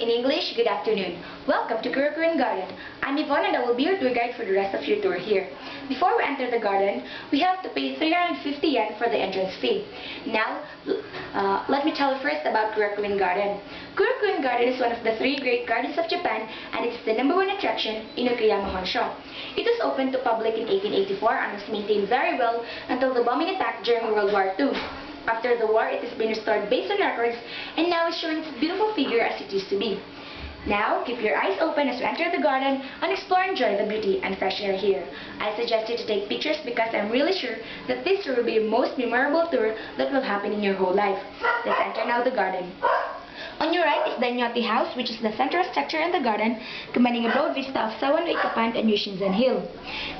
in English, good afternoon. Welcome to Kurokuin Garden. I'm Yvonne and I will be your tour guide for the rest of your tour here. Before we enter the garden, we have to pay 350 yen for the entrance fee. Now, let me tell you first about Kurokuin Garden. Kurokuin Garden is one of the 3 great gardens of Japan and it's the #1 attraction in Okayama Honshu. It was opened to public in 1884 and was maintained very well until the bombing attack during World War II. After the war, it has been restored based on records and now is showing its beautiful figure as it used to be. Now, keep your eyes open as you enter the garden and explore and enjoy the beauty and fresh air here. I suggest you to take pictures because I'm really sure that this tour will be your most memorable tour that will happen in your whole life. Let's enter now the garden. On your right is the Inyote House, which is the central structure in the garden, commanding a broad vista of Sawano Ikapand and Yushinzen Hill.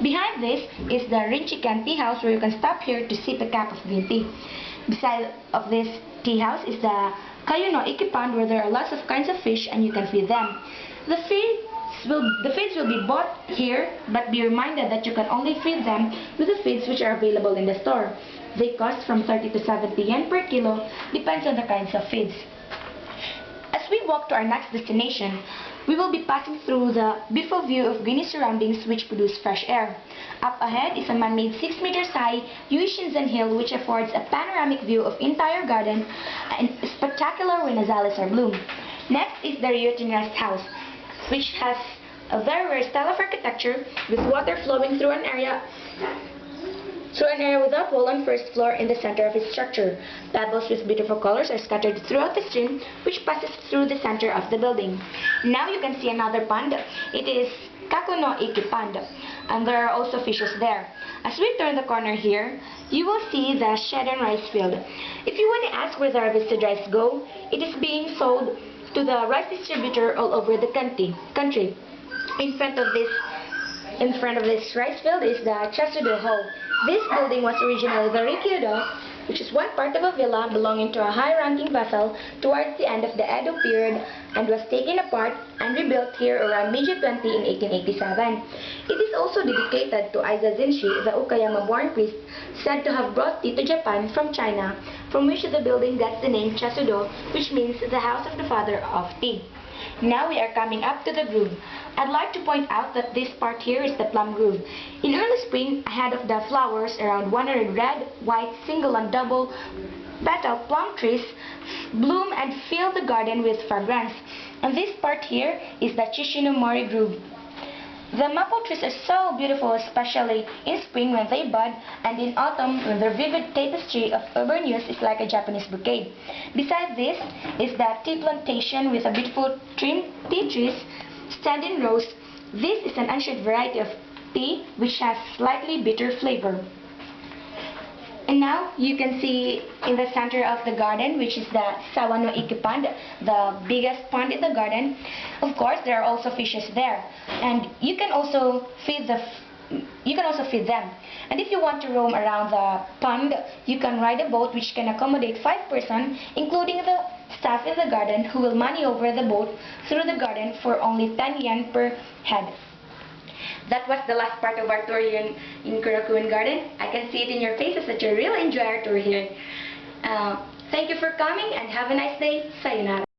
Behind this is the Rinchikan Tea House, where you can stop here to sip a cup of green tea. Beside of this tea house is the Kayuno Ikipand, where there are lots of kinds of fish and you can feed them. The feeds will be bought here, but be reminded that you can only feed them with the feeds which are available in the store. They cost from 30 to 70 yen per kilo, depends on the kinds of feeds. As we walk to our next destination, we will be passing through the beautiful view of greeny surroundings which produce fresh air. Up ahead is a man-made 6 meters high Yushinzen Hill, which affords a panoramic view of entire garden and spectacular when azaleas are bloom. Next is the Ryutin Rest House, which has a very rare style of architecture with water flowing through an area without wall on first floor in the center of its structure. Pebbles with beautiful colors are scattered throughout the stream, which passes through the center of the building. Now you can see another pond. It is Kakuno Iki Pond, and there are also fishes there. As we turn the corner here, you will see the shed and rice field. If you want to ask where the harvested rice go, it is being sold to the rice distributor all over the country. In front of this rice field is the Chasudo Hall. This building was originally the Rikyodo, which is one part of a villa belonging to a high-ranking vassal towards the end of the Edo period and was taken apart and rebuilt here around Meiji 20 in 1887. It is also dedicated to Aiza Zinshi, the Okayama-born priest said to have brought tea to Japan from China, from which the building gets the name Chasudo, which means the house of the father of tea. Now we are coming up to the grove. I'd like to point out that this part here is the plum grove. In early spring, ahead of the flowers, around 100 red, white, single and double petal plum trees bloom and fill the garden with fragrance. And this part here is the Chishinomori grove. The maple trees are so beautiful, especially in spring when they bud, and in autumn when their vivid tapestry of urban hues is like a Japanese brocade. Beside this is the tea plantation with a beautiful tea trees stand in rows. This is an ancient variety of tea which has slightly bitter flavor. And now you can see in the center of the garden, which is the Sawano Iki Pond, the biggest pond in the garden. Of course, there are also fishes there, and you can also feed them. And if you want to roam around the pond, you can ride a boat which can accommodate 5 persons, including the staff in the garden, who will maneuver the boat through the garden for only 10 yen per head. That was the last part of our tour here in Kurokuin Garden. I can see it in your faces that you really enjoy our tour here. Thank you for coming and have a nice day. Sayonara.